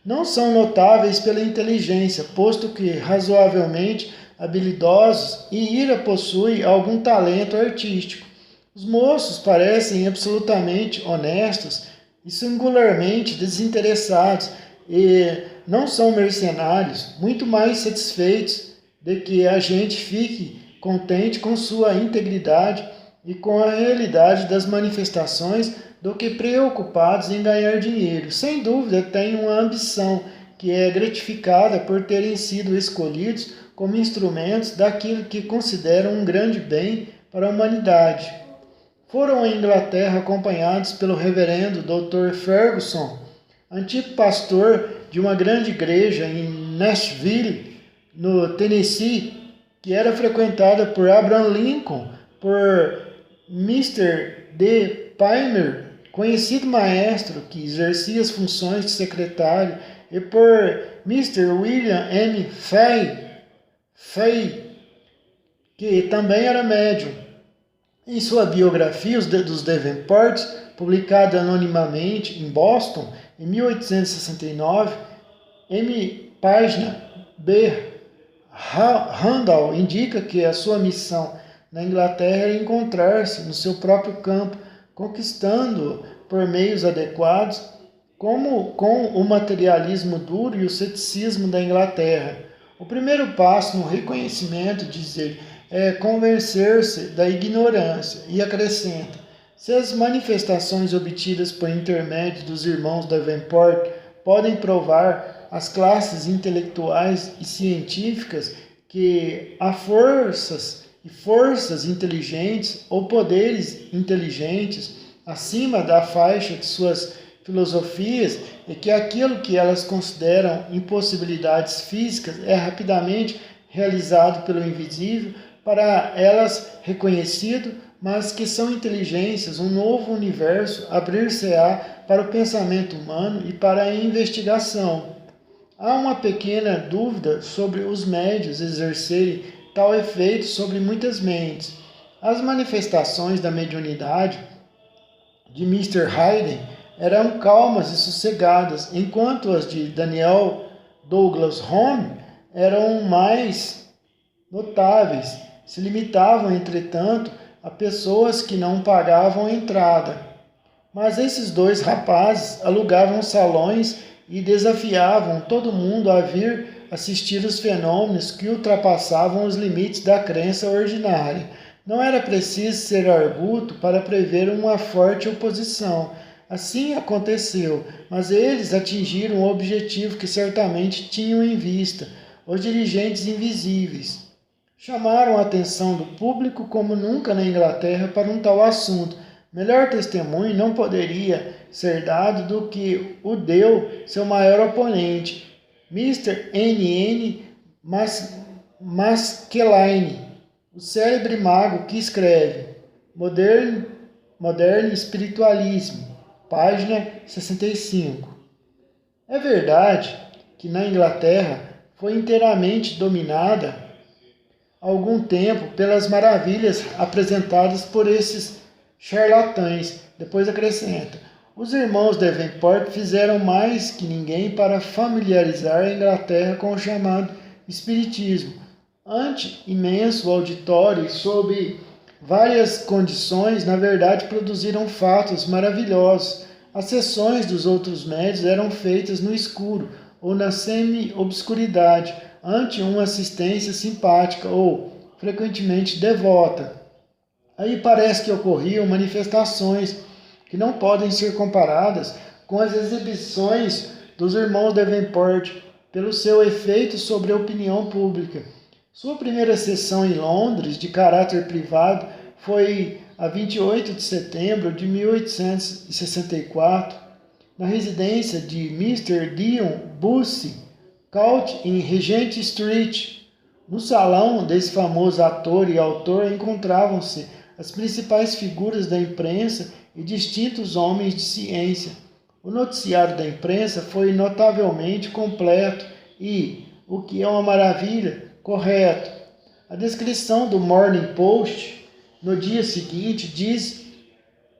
A: Não são notáveis pela inteligência, posto que razoavelmente habilidosos, e Ira possui algum talento artístico. Os moços parecem absolutamente honestos e singularmente desinteressados, e não são mercenários, muito mais satisfeitos de que a gente fique contente com sua integridade e com a realidade das manifestações do que preocupados em ganhar dinheiro. Sem dúvida, têm uma ambição que é gratificada por terem sido escolhidos como instrumentos daquilo que consideram um grande bem para a humanidade. Foram à Inglaterra acompanhados pelo reverendo Dr. Ferguson, antigo pastor de uma grande igreja em Nashville, no Tennessee, que era frequentada por Abraham Lincoln, por Mr. D. Palmer, conhecido maestro que exercia as funções de secretário, e por Mr. William M. Fay, que também era médium. Em sua biografia, dos Davenports, publicada anonimamente em Boston, em 1869, página B. Randall indica que a sua missão na Inglaterra era encontrar-se no seu próprio campo, conquistando-o por meios adequados como com o materialismo duro e o ceticismo da Inglaterra. O primeiro passo no reconhecimento, diz ele, é convencer-se da ignorância, e acrescenta: se as manifestações obtidas por intermédio dos irmãos Davenport podem provar às classes intelectuais e científicas que há forças inteligentes ou poderes inteligentes acima da faixa de suas filosofias e que aquilo que elas consideram impossibilidades físicas é rapidamente realizado pelo invisível, para elas reconhecido, mas que são inteligências, um novo universo abrir-se-á para o pensamento humano e para a investigação. Há uma pequena dúvida sobre os médios exercerem tal efeito sobre muitas mentes. As manifestações da mediunidade de Mr. Hayden eram calmas e sossegadas, enquanto as de Daniel Douglas Home eram mais notáveis. Se limitavam, entretanto, a pessoas que não pagavam entrada. Mas esses dois rapazes alugavam salões e desafiavam todo mundo a vir assistir os fenômenos que ultrapassavam os limites da crença ordinária. Não era preciso ser arguto para prever uma forte oposição. Assim aconteceu, mas eles atingiram o objetivo que certamente tinham em vista, os dirigentes invisíveis. Chamaram a atenção do público como nunca na Inglaterra para um tal assunto. Melhor testemunho não poderia ser dado do que o deu seu maior oponente, Mr. N. Maskelyne, o célebre mago que escreve Modern Spiritualism, página 65. É verdade que na Inglaterra foi inteiramente dominada há algum tempo pelas maravilhas apresentadas por esses charlatães. Depois acrescenta: os irmãos Davenport fizeram mais que ninguém para familiarizar a Inglaterra com o chamado Espiritismo. Ante imenso auditório e sob várias condições, na verdade produziram fatos maravilhosos. As sessões dos outros médios eram feitas no escuro ou na semi-obscuridade, ante uma assistência simpática ou, frequentemente, devota. Aí parece que ocorriam manifestações que não podem ser comparadas com as exibições dos irmãos Davenport pelo seu efeito sobre a opinião pública. Sua primeira sessão em Londres, de caráter privado, foi a 28 de setembro de 1864, na residência de Mr. Dion Bussey, Court em Regent Street. No salão desse famoso ator e autor encontravam-se as principais figuras da imprensa e distintos homens de ciência. O noticiário da imprensa foi notavelmente completo e, o que é uma maravilha, correto. A descrição do Morning Post no dia seguinte diz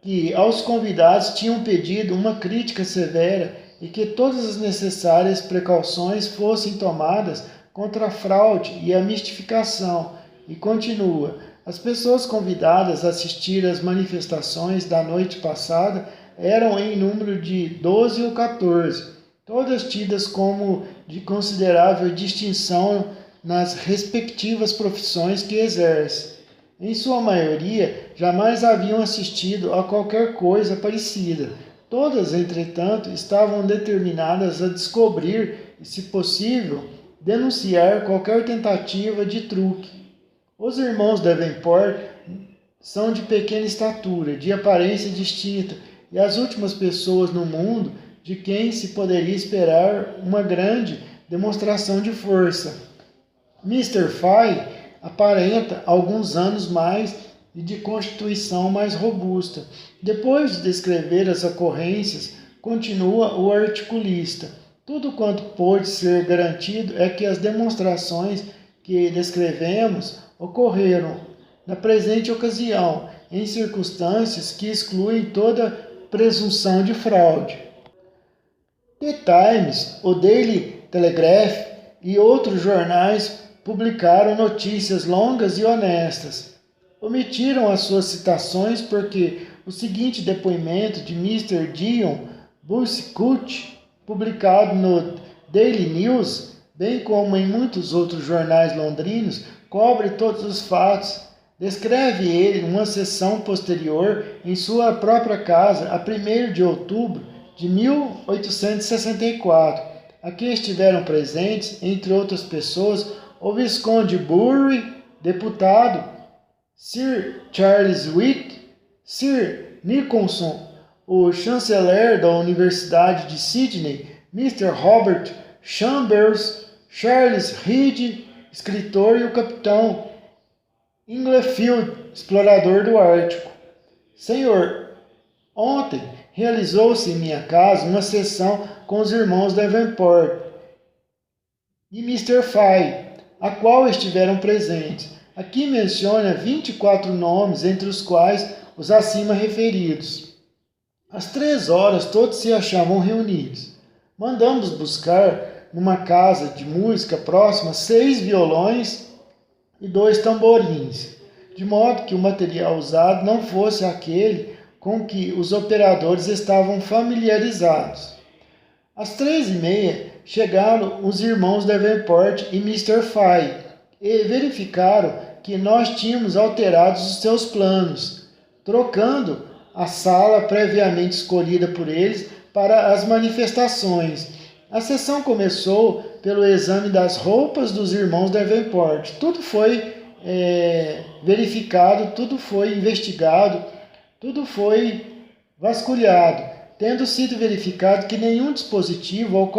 A: que aos convidados tinham pedido uma crítica severa e que todas as necessárias precauções fossem tomadas contra a fraude e a mistificação. E continua: as pessoas convidadas a assistir às manifestações da noite passada eram em número de 12 ou 14, todas tidas como de considerável distinção nas respectivas profissões que exercem. Em sua maioria, jamais haviam assistido a qualquer coisa parecida. Todas, entretanto, estavam determinadas a descobrir e, se possível, denunciar qualquer tentativa de truque. Os irmãos Davenport são de pequena estatura, de aparência distinta, e as últimas pessoas no mundo de quem se poderia esperar uma grande demonstração de força. Mr. Fay aparenta alguns anos mais e de constituição mais robusta. Depois de descrever as ocorrências, continua o articulista: tudo quanto pôde ser garantido é que as demonstrações que descrevemos ocorreram, na presente ocasião, em circunstâncias que excluem toda presunção de fraude. The Times, o Daily Telegraph e outros jornais publicaram notícias longas e honestas. Omitiram as suas citações porque o seguinte depoimento de Mr. Dion Buzzcut, publicado no Daily News, bem como em muitos outros jornais londrinos, cobre todos os fatos. Descreve ele uma sessão posterior em sua própria casa, a 1º de outubro de 1864, a que estiveram presentes, entre outras pessoas, o Visconde Bury, deputado, Sir Charles Wyke, Sir Nicholson, o chanceler da Universidade de Sydney, Mr. Robert Chambers, Charles Reed, escritor, e o capitão Inglefield, explorador do Ártico. Senhor, ontem realizou-se em minha casa uma sessão com os irmãos Davenport e Mr. Fay, a qual estiveram presentes. Aqui menciona 24 nomes, entre os quais os acima referidos. Às 3 horas todos se achavam reunidos. Mandamos buscar numa casa de música próxima 6 violões e 2 tamborins, de modo que o material usado não fosse aquele com que os operadores estavam familiarizados. Às 3h30 chegaram os irmãos Davenport e Mr. Fay e verificaram que nós tínhamos alterado os seus planos, trocando a sala previamente escolhida por eles para as manifestações. A sessão começou pelo exame das roupas dos irmãos Davenport. Tudo foi verificado, tudo foi investigado, tudo foi vasculhado, tendo sido verificado que nenhum dispositivo ou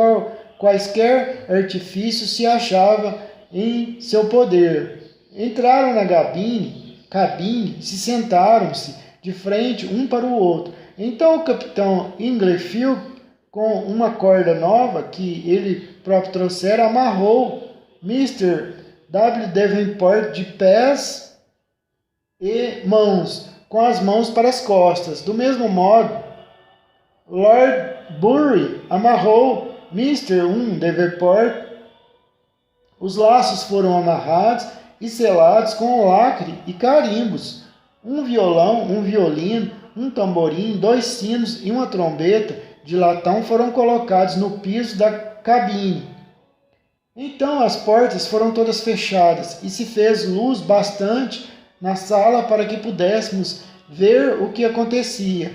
A: quaisquer artifícios se achava em seu poder. Entraram na cabine, se sentaram-se de frente um para o outro. Então o capitão Inglefield, com uma corda nova que ele próprio trouxera, amarrou Mr. W. Davenport de pés e mãos, com as mãos para as costas. Do mesmo modo, Lord Bury amarrou Mr. Davenport. Os laços foram amarrados e selados com lacre e carimbos. Um violão, um violino, um tamborim, 2 sinos e uma trombeta de latão foram colocados no piso da cabine. Então as portas foram todas fechadas e se fez luz bastante na sala para que pudéssemos ver o que acontecia.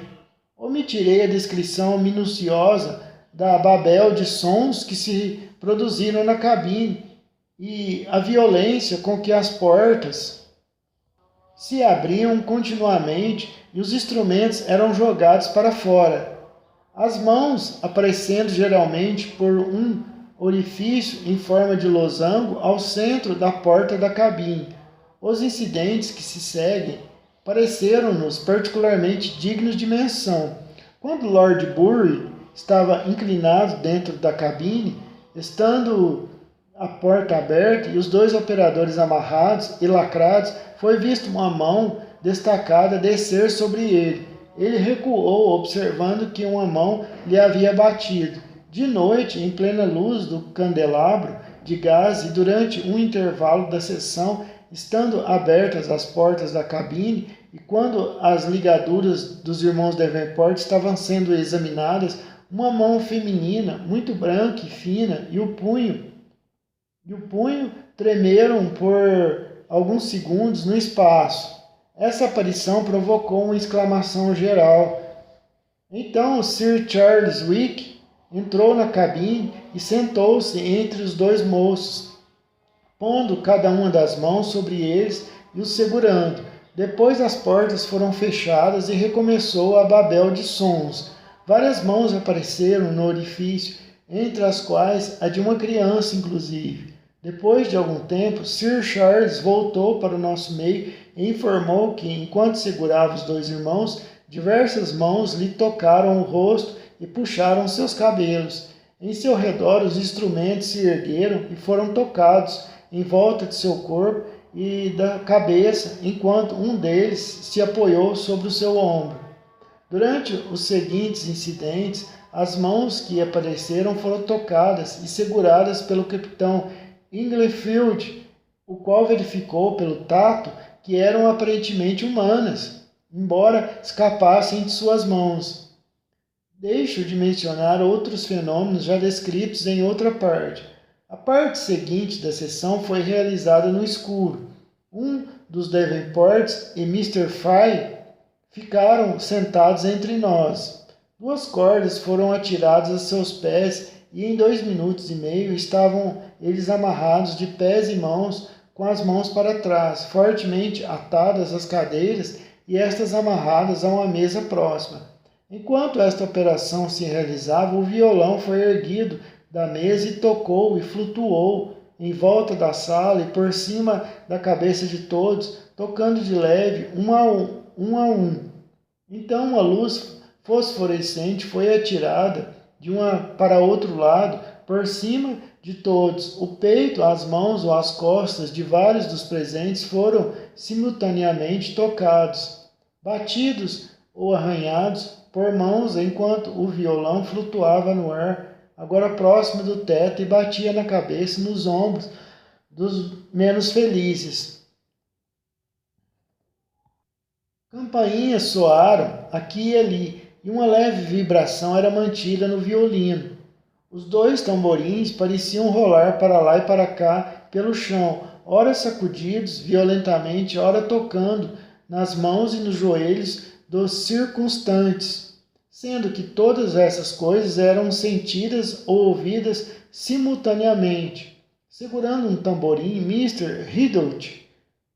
A: Omitirei a descrição minuciosa da babel de sons que se produziram na cabine e a violência com que as portas se abriam continuamente e os instrumentos eram jogados para fora. As mãos aparecendo geralmente por um orifício em forma de losango ao centro da porta da cabine. Os incidentes que se seguem pareceram-nos particularmente dignos de menção. Quando Lord Bury estava inclinado dentro da cabine, estando a porta aberta e os 2 operadores amarrados e lacrados, foi visto uma mão destacada descer sobre ele. Ele recuou, observando que uma mão lhe havia batido. De noite, em plena luz do candelabro de gás e durante um intervalo da sessão, estando abertas as portas da cabine e quando as ligaduras dos irmãos Davenport estavam sendo examinadas, uma mão feminina, muito branca e fina, e o punho tremeram por alguns segundos no espaço. Essa aparição provocou uma exclamação geral. Então Sir Charles Wyke entrou na cabine e sentou-se entre os 2 moços, pondo cada uma das mãos sobre eles e os segurando. Depois as portas foram fechadas e recomeçou a babel de sons. Várias mãos apareceram no orifício, entre as quais a de uma criança, inclusive. Depois de algum tempo, Sir Charles voltou para o nosso meio e informou que, enquanto segurava os 2 irmãos, diversas mãos lhe tocaram o rosto e puxaram seus cabelos. Em seu redor, os instrumentos se ergueram e foram tocados em volta de seu corpo e da cabeça, enquanto um deles se apoiou sobre o seu ombro. Durante os seguintes incidentes, as mãos que apareceram foram tocadas e seguradas pelo capitão Inglefield, o qual verificou pelo tato que eram aparentemente humanas, embora escapassem de suas mãos. Deixo de mencionar outros fenômenos já descritos em outra parte. A parte seguinte da sessão foi realizada no escuro. Um dos Davenports e Mr. Fry ficaram sentados entre nós. Duas cordas foram atiradas a seus pés e em 2 minutos e meio estavam eles amarrados de pés e mãos, com as mãos para trás, fortemente atadas às cadeiras e estas amarradas a uma mesa próxima. Enquanto esta operação se realizava, o violão foi erguido da mesa e tocou e flutuou em volta da sala e por cima da cabeça de todos, tocando de leve, um a um. Então uma luz fosforescente foi atirada de uma para outro lado, por cima de todos. O peito, as mãos ou as costas de vários dos presentes foram simultaneamente tocados, batidos ou arranhados por mãos enquanto o violão flutuava no ar, agora próximo do teto, e batia na cabeça e nos ombros dos menos felizes. Campainhas soaram aqui e ali, e uma leve vibração era mantida no violino. Os dois tamborins pareciam rolar para lá e para cá pelo chão, ora sacudidos violentamente, ora tocando nas mãos e nos joelhos dos circunstantes, sendo que todas essas coisas eram sentidas ou ouvidas simultaneamente. Segurando um tamborim, Mr. Riddle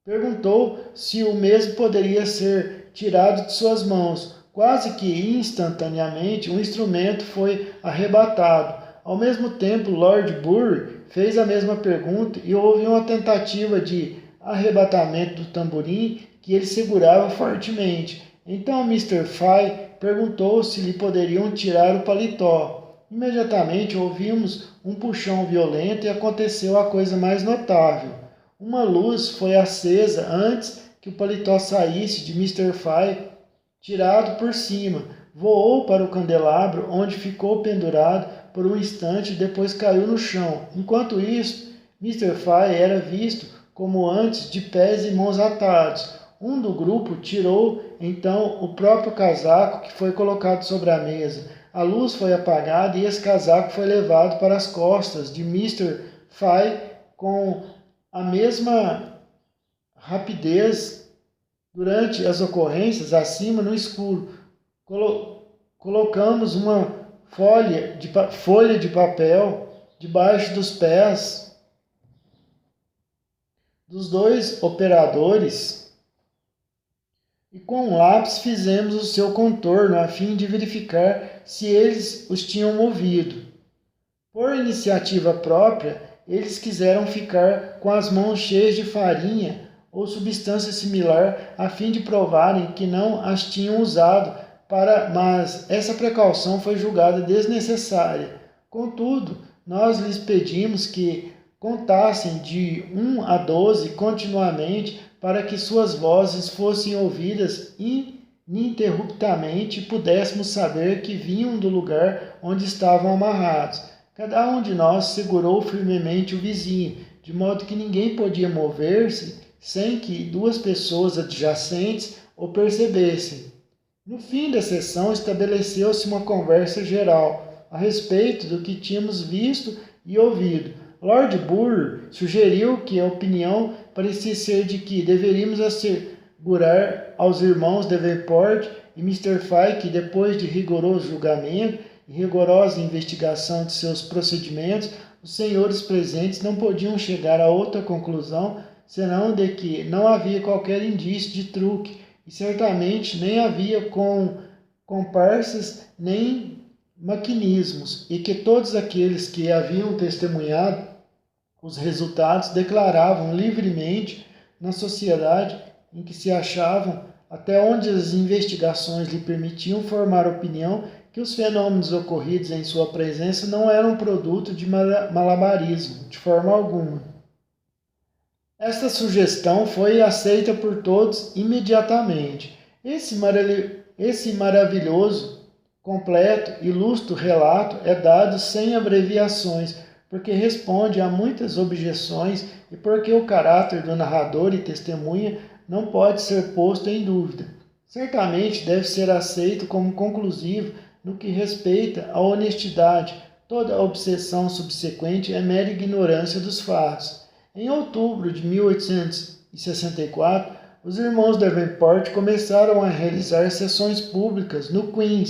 A: perguntou se o mesmo poderia ser tirado de suas mãos. Quase que instantaneamente, o instrumento foi arrebatado. Ao mesmo tempo, Lord Burr fez a mesma pergunta e houve uma tentativa de arrebatamento do tamborim que ele segurava fortemente. Então Mr. Fry perguntou se lhe poderiam tirar o paletó. Imediatamente ouvimos um puxão violento e aconteceu a coisa mais notável. Uma luz foi acesa antes que o paletó saísse de Mr. Fry, tirado por cima, voou para o candelabro, onde ficou pendurado por um instante e depois caiu no chão. Enquanto isso, Mr. Fry era visto, como antes, de pés e mãos atados. Um do grupo tirou, então, o próprio casaco que foi colocado sobre a mesa. A luz foi apagada e esse casaco foi levado para as costas de Mr. Fry com a mesma rapidez durante as ocorrências acima no escuro. Colocamos uma folha de papel debaixo dos pés dos dois operadores e com um lápis fizemos o seu contorno a fim de verificar se eles os tinham movido. Por iniciativa própria, eles quiseram ficar com as mãos cheias de farinha ou substância similar a fim de provarem que não as tinham usado, mas essa precaução foi julgada desnecessária. Contudo, nós lhes pedimos que contassem de 1 a 12 continuamente para que suas vozes fossem ouvidas ininterruptamente e pudéssemos saber que vinham do lugar onde estavam amarrados. Cada um de nós segurou firmemente o vizinho, de modo que ninguém podia mover-se sem que duas pessoas adjacentes o percebessem. No fim da sessão, estabeleceu-se uma conversa geral a respeito do que tínhamos visto e ouvido. Lord Burr sugeriu que a opinião parecia ser de que deveríamos assegurar aos irmãos Davenport e Mr. Fry que, depois de rigoroso julgamento e rigorosa investigação de seus procedimentos, os senhores presentes não podiam chegar a outra conclusão senão de que não havia qualquer indício de truque e certamente nem havia comparsas nem maquinismos, e que todos aqueles que haviam testemunhado os resultados declaravam livremente na sociedade em que se achavam, até onde as investigações lhe permitiam formar opinião, que os fenômenos ocorridos em sua presença não eram produto de malabarismo, de forma alguma. Esta sugestão foi aceita por todos imediatamente. Esse maravilhoso, completo e lustro relato é dado sem abreviações, porque responde a muitas objeções e porque o caráter do narrador e testemunha não pode ser posto em dúvida. Certamente deve ser aceito como conclusivo no que respeita à honestidade. Toda a obsessão subsequente é mera ignorância dos fatos. Em outubro de 1864, os irmãos Davenport começaram a realizar sessões públicas no Queens,